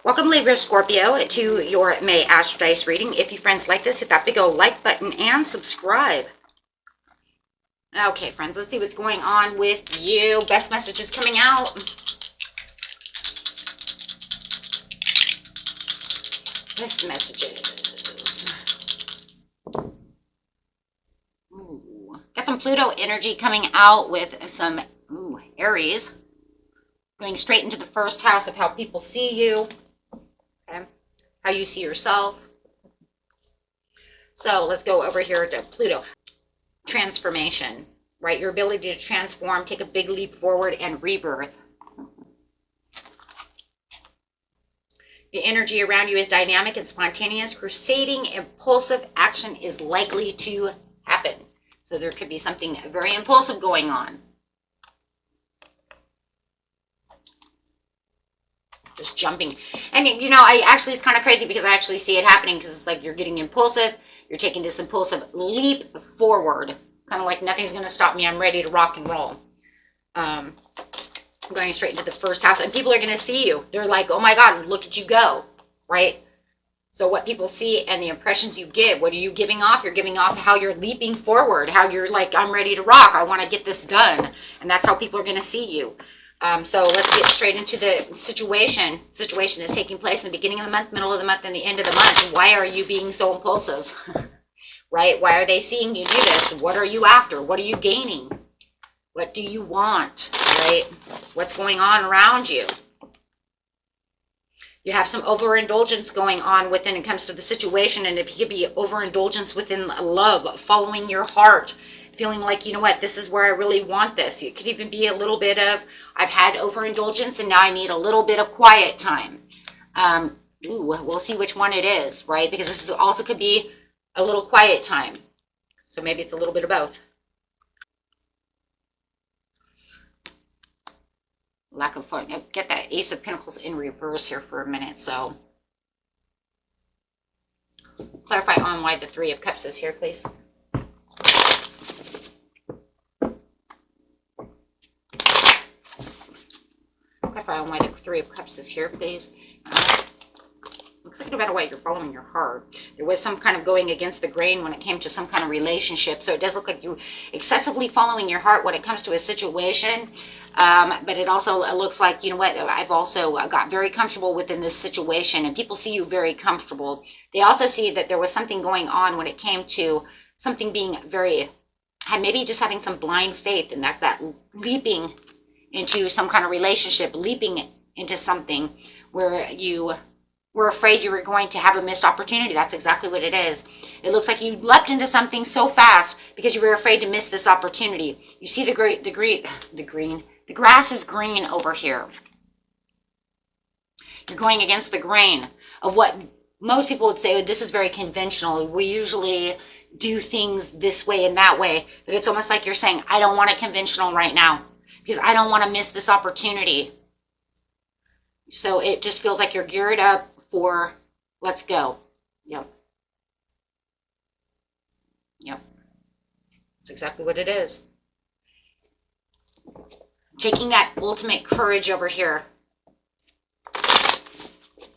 Welcome, Libra, Scorpio, to your May Astro Dice reading. If you friends like this, hit that big old like button and subscribe. Okay, friends, let's see what's going on with you. Best messages coming out. Best messages. Ooh. Got some Pluto energy coming out with some Aries. Going straight into the first house of how people see you. Okay. How you see yourself. So let's go over here to Pluto. Transformation, right? Your ability to transform, take a big leap forward, and rebirth. The energy around you is dynamic and spontaneous. Crusading, impulsive action is likely to happen. So there could be something very impulsive going on. Just jumping. And you know, it's kind of crazy because I actually see it happening, because it's like you're getting impulsive. You're taking this impulsive leap forward. Kind of like nothing's going to stop me. I'm ready to rock and roll. I'm going straight into the first house. And people are going to see you. They're like, oh my God, look at you go. Right? So what people see and the impressions you give. What are you giving off? You're giving off how you're leaping forward. How you're like, I'm ready to rock. I want to get this done. And that's how people are going to see you. So let's get straight into the situation. Situation is taking place in the beginning of the month, middle of the month, and the end of the month. Why are you being so impulsive? Right? Why are they seeing you do this? What are you after? What are you gaining? What do you want? Right? What's going on around you? You have some overindulgence going on within it comes to the situation, and it could be overindulgence within love, following your heart, feeling like, you know what, this is where I really want this. It could even be a little bit of, I've had overindulgence and now I need a little bit of quiet time. We'll see which one it is, right? Because this is also could be a little quiet time. So maybe it's a little bit of both. Lack of fun. Get that Ace of Pentacles in reverse here for a minute. So clarify on why the Three of Cups is here, please. Clarify on why the Three of Cups is here, please. Looks like no matter what, you're following your heart. There was some kind of going against the grain when it came to some kind of relationship. So it does look like you excessively following your heart when it comes to a situation. But it also looks like, you know what, I've also got very comfortable within this situation, and people see you very comfortable. They also see that there was something going on when it came to something being very, maybe just having some blind faith, and that's that leaping into some kind of relationship, leaping into something where you were afraid you were going to have a missed opportunity. That's exactly what it is. It looks like you leapt into something so fast because you were afraid to miss this opportunity. You see the grass is green over here. You're going against the grain of what most people would say, this is very conventional. We usually do things this way and that way, but it's almost like you're saying, I don't want it conventional right now because I don't want to miss this opportunity. So it just feels like you're geared up for, let's go. Yep. That's exactly what it is. Taking that ultimate courage over here.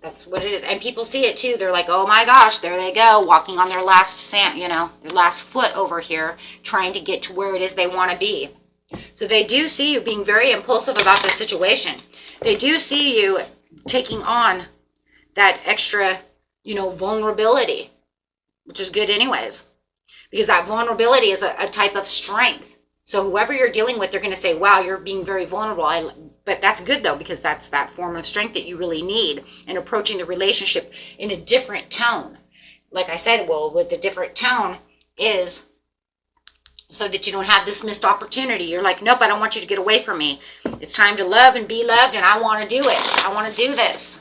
That's what it is. And people see it too. They're like, oh my gosh, there they go, walking on their last sand, their last foot over here, trying to get to where it is they want to be. So they do see you being very impulsive about this situation. They do see you taking on that extra, vulnerability, which is good anyways, because that vulnerability is a type of strength. So whoever you're dealing with, they're going to say, wow, you're being very vulnerable. But that's good though, because that's that form of strength that you really need in approaching the relationship in a different tone. Like I said, well, with the different tone is so that you don't have this missed opportunity. You're like, nope, I don't want you to get away from me. It's time to love and be loved, and I want to do it. I want to do this.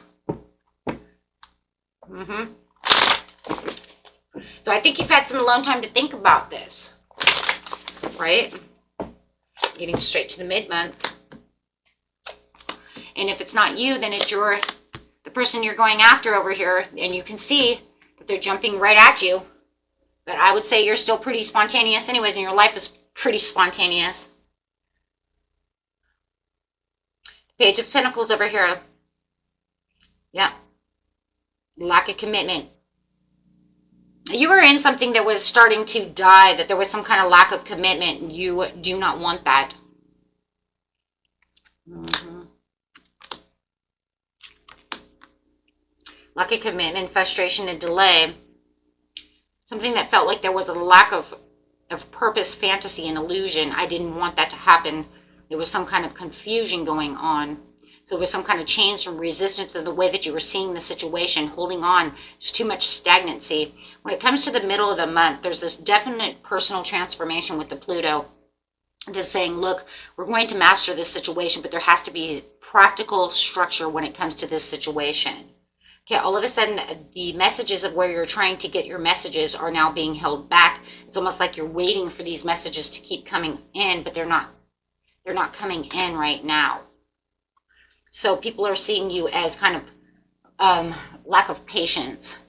So I think you've had some alone time to think about this, right? Getting straight to the mid-month. And if it's not you, then it's the the person you're going after over here, and you can see that they're jumping right at you. But I would say you're still pretty spontaneous anyways, and your life is pretty spontaneous. Page of Pentacles over here. Yeah. Lack of commitment. You were in something that was starting to die, that there was some kind of lack of commitment. You do not want that. Lack of commitment, frustration, and delay. Something that felt like there was a lack of purpose, fantasy, and illusion. I didn't want that to happen. There was some kind of confusion going on. So there was some kind of change from resistance to the way that you were seeing the situation, holding on. There's too much stagnancy. When it comes to the middle of the month, there's this definite personal transformation with the Pluto. That's saying, look, we're going to master this situation, but there has to be practical structure when it comes to this situation. Okay, all of a sudden, the messages of where you're trying to get your messages are now being held back. It's almost like you're waiting for these messages to keep coming in, but they're not coming in right now. So people are seeing you as kind of lack of patience.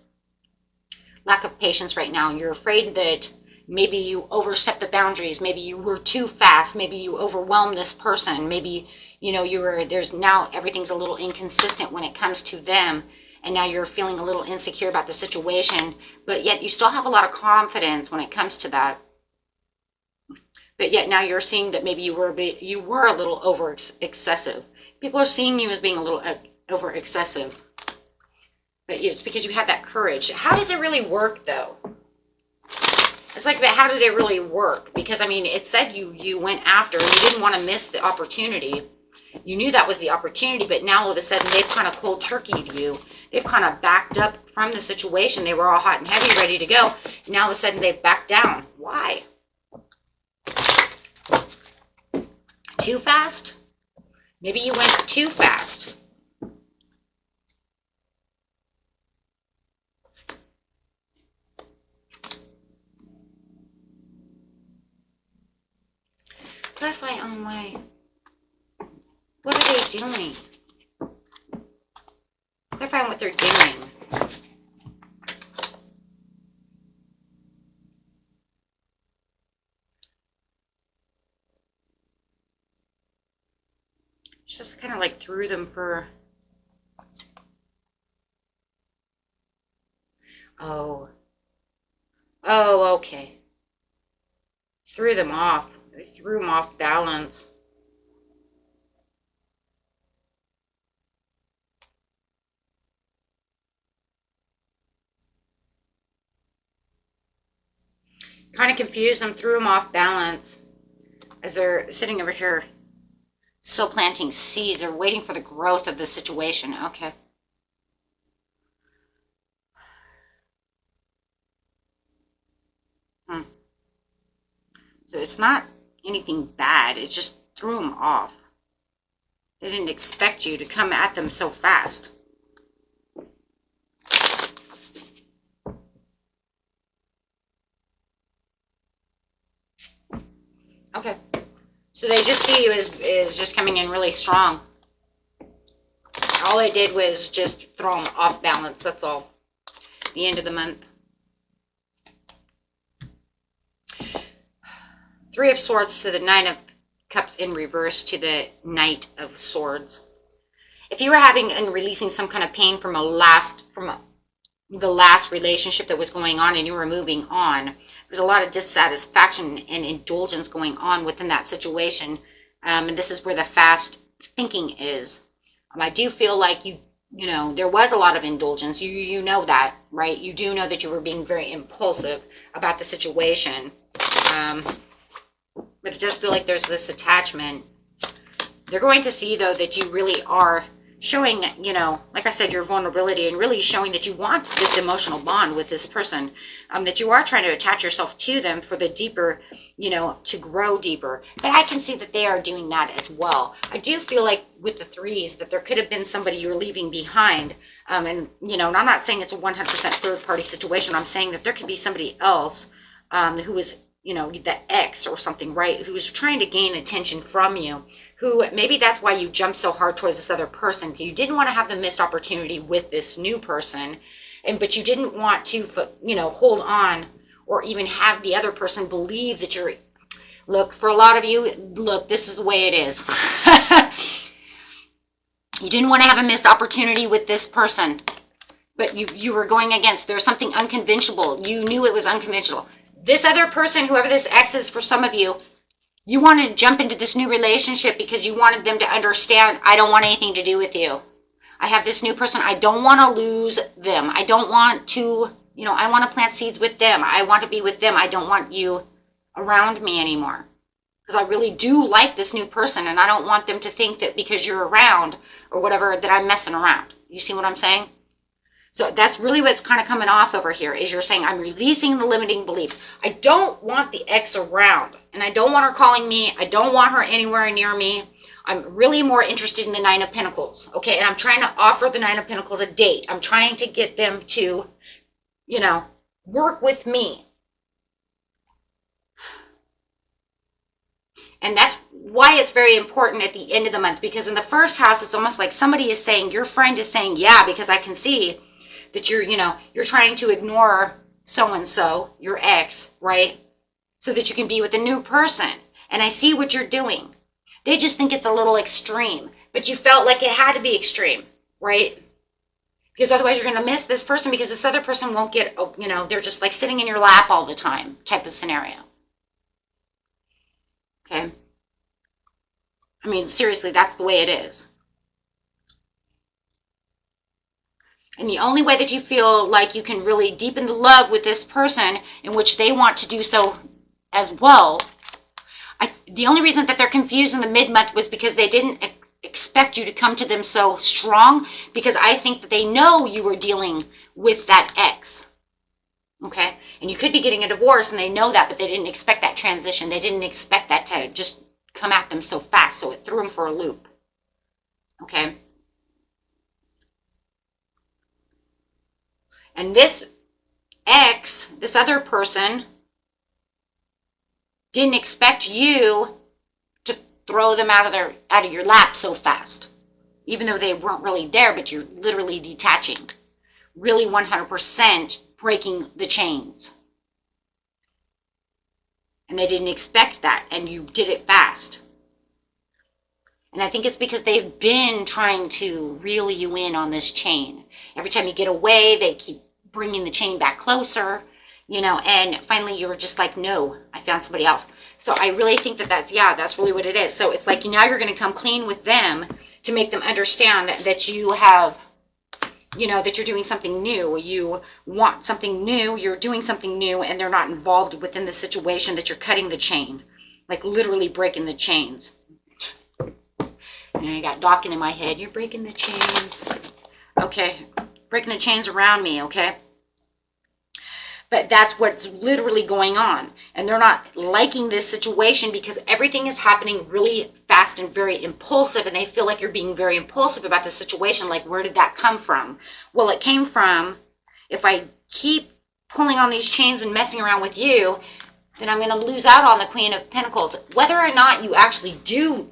Lack of patience right now. You're afraid that maybe you overstepped the boundaries. Maybe you were too fast. Maybe you overwhelmed this person. Maybe, there's now everything's a little inconsistent when it comes to them. And now you're feeling a little insecure about the situation. But yet you still have a lot of confidence when it comes to that. But yet now you're seeing that maybe you were a little over excessive. People are seeing you as being a little over excessive. But it's because you had that courage. How does it really work, though? It's like, but how did it really work? Because, I mean, it said you went after, and you didn't want to miss the opportunity. You knew that was the opportunity, but now all of a sudden they've kind of cold turkeyed you. They've kind of backed up from the situation. They were all hot and heavy, ready to go. Now all of a sudden they've backed down. Why? Too fast? Maybe you went too fast. Clarify on why. What are they doing? Clarify what they're doing. Just kind of like threw them for. Oh, okay. Threw them off. They threw them off balance. Kind of confused them, threw them off balance as they're sitting over here still planting seeds or waiting for the growth of the situation. Okay. So it's not anything bad. It just threw them off. They didn't expect you to come at them so fast. Okay. So they just see you as just coming in really strong. All I did was just throw them off balance. That's all. The end of the month. Three of Swords to the Nine of Cups in reverse to the Knight of Swords. If you were having and releasing some kind of pain from the last relationship that was going on and you were moving on, there's a lot of dissatisfaction and indulgence going on within that situation. And this is where the fast thinking is. I do feel like there was a lot of indulgence. You know that, right? You do know that you were being very impulsive about the situation. But it does feel like there's this attachment. They're going to see, though, that you really are showing, like I said, your vulnerability and really showing that you want this emotional bond with this person, that you are trying to attach yourself to them for the deeper, to grow deeper. But I can see that they are doing that as well. I do feel like with the threes that there could have been somebody you're leaving behind. And I'm not saying it's a 100% third party situation. I'm saying that there could be somebody else who is, the ex or something, right? Who's trying to gain attention from you, who maybe that's why you jumped so hard towards this other person. You didn't want to have the missed opportunity with this new person, but you didn't want to, hold on or even have the other person believe that you're, look, for a lot of you, look, this is the way it is. You didn't want to have a missed opportunity with this person, but you were going against, there's something unconventional. You knew it was unconventional. This other person, whoever this ex is for some of you, you wanted to jump into this new relationship because you wanted them to understand, I don't want anything to do with you. I have this new person. I don't want to lose them. I don't want to, I want to plant seeds with them. I want to be with them. I don't want you around me anymore. Because I really do like this new person, and I don't want them to think that because you're around or whatever that I'm messing around. You see what I'm saying? So that's really what's kind of coming off over here, is you're saying, I'm releasing the limiting beliefs. I don't want the ex around, and I don't want her calling me. I don't want her anywhere near me. I'm really more interested in the Nine of Pentacles, okay? And I'm trying to offer the Nine of Pentacles a date. I'm trying to get them to, work with me. And that's why it's very important at the end of the month, because in the first house, it's almost like somebody is saying, your friend is saying, yeah, because I can see that you're trying to ignore so-and-so, your ex, right? So that you can be with a new person. And I see what you're doing. They just think it's a little extreme, but you felt like it had to be extreme, right? Because otherwise you're going to miss this person, because this other person won't get, they're just like sitting in your lap all the time type of scenario. Okay? I mean, seriously, that's the way it is. And the only way that you feel like you can really deepen the love with this person, in which they want to do so as well, the only reason that they're confused in the mid-month was because they didn't expect you to come to them so strong, because I think that they know you were dealing with that ex. Okay? And you could be getting a divorce, and they know that, but they didn't expect that transition. They didn't expect that to just come at them so fast, so it threw them for a loop. Okay? And this ex, this other person, didn't expect you to throw them out of your lap so fast. Even though they weren't really there, but you're literally detaching. Really 100% breaking the chains. And they didn't expect that, and you did it fast. And I think it's because they've been trying to reel you in on this chain. Every time you get away, they keep bringing the chain back closer, and finally you were just like, no, I found somebody else. So I really think that's really what it is. So it's like now you're going to come clean with them to make them understand that you have, that you're doing something new. You want something new, you're doing something new, and they're not involved within the situation, that you're cutting the chain, like literally breaking the chains. And I got Dawkins in my head. You're breaking the chains. Okay. Breaking the chains around me, okay? But that's what's literally going on. And they're not liking this situation because everything is happening really fast and very impulsive. And they feel like you're being very impulsive about the situation. Like, where did that come from? Well, it came from, if I keep pulling on these chains and messing around with you, then I'm going to lose out on the Queen of Pentacles. Whether or not you actually do,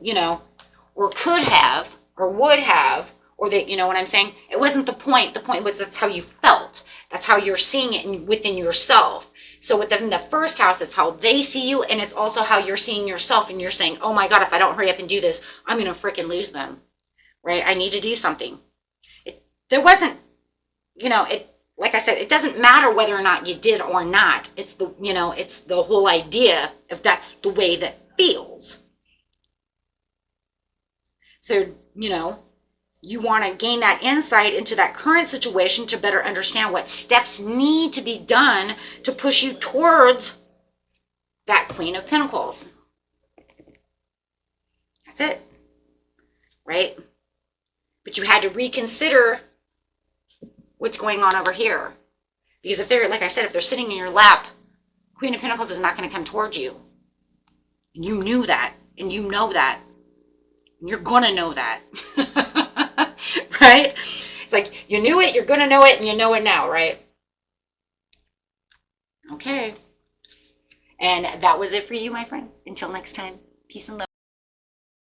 or could have, or would have, or that, what I'm saying? It wasn't the point. The point was that's how you felt. That's how you're seeing it within yourself. So within the first house, it's how they see you, and it's also how you're seeing yourself, and you're saying, oh my God, if I don't hurry up and do this, I'm going to freaking lose them, right? I need to do something. There wasn't, like I said, it doesn't matter whether or not you did or not. It's the, it's the whole idea if that's the way that feels. So, you want to gain that insight into that current situation to better understand what steps need to be done to push you towards that Queen of Pentacles. That's it. Right? But you had to reconsider what's going on over here. Because if they're, like I said, if they're sitting in your lap, Queen of Pentacles is not going to come towards you. And you knew that. And you know that. And you're going to know that. Right? It's like you knew it, you're going to know it, and you know it now, right? Okay. And that was it for you, my friends. Until next time, peace and love.